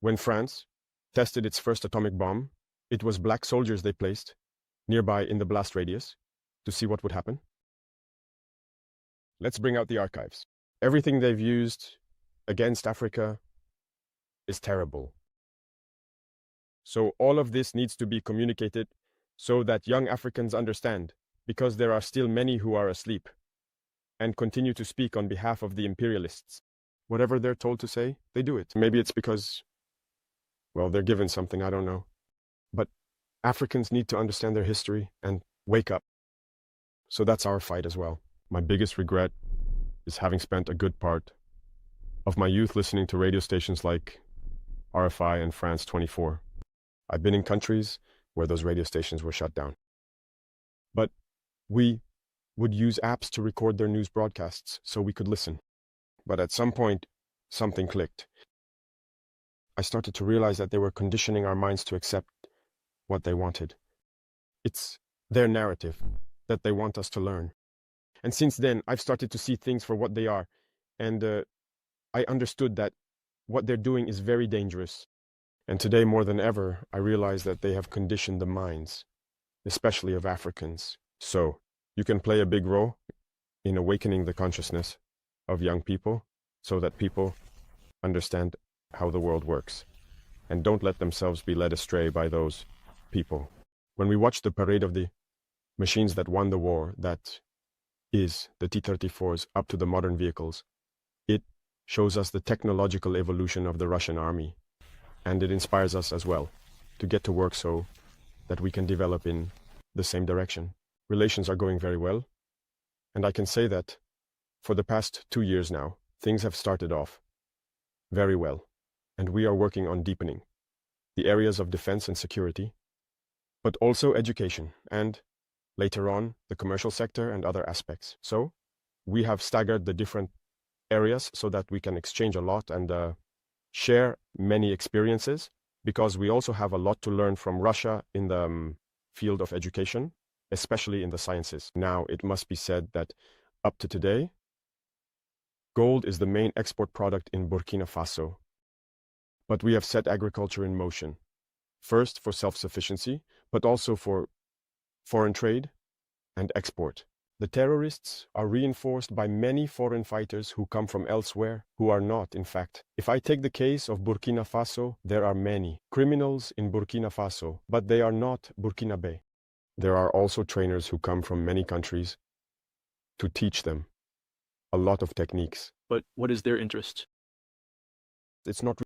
When France tested its first atomic bomb, it was black soldiers they placed nearby in the blast radius to see what would happen. Let's bring out the archives. Everything they've used against Africa is terrible. So all of this needs to be communicated so that young Africans understand, because there are still many who are asleep and continue to speak on behalf of the imperialists. Whatever they're told to say, they do it. Maybe it's because, well, they're given something, I don't know. But Africans need to understand their history and wake up. So that's our fight as well. My biggest regret is having spent a good part of my youth listening to radio stations like RFI and France 24. I've been in countries where those radio stations were shut down. But we would use apps to record their news broadcasts so we could listen. But at some point, something clicked. I started to realize that they were conditioning our minds to accept what they wanted. It's their narrative that they want us to learn. And since then, I've started to see things for what they are. And I understood that what they're doing is very dangerous. And today, more than ever, I realize that they have conditioned the minds, especially of Africans. So you can play a big role in awakening the consciousness of young people so that people understand how the world works and don't let themselves be led astray by those people. When we watch the parade of the machines that won the war, that is the T-34s up to the modern vehicles, it shows us the technological evolution of the Russian army. And it inspires us as well to get to work so that we can develop in the same direction. Relations are going very well. And I can say that for the past 2 years now, things have started off very well. And we are working on deepening the areas of defense and security, but also education and, later on, the commercial sector and other aspects. So we have staggered the different areas so that we can exchange a lot and share many experiences, because we also have a lot to learn from Russia in the field of education, especially in the sciences. Now, it must be said that up to today, gold is the main export product in Burkina Faso. But we have set agriculture in motion, first for self-sufficiency, but also for foreign trade and export. The terrorists are reinforced by many foreign fighters who come from elsewhere, who are not, in fact. If I take the case of Burkina Faso, there are many criminals in Burkina Faso, but they are not Burkinabe. There are also trainers who come from many countries to teach them a lot of techniques. But what is their interest? It's not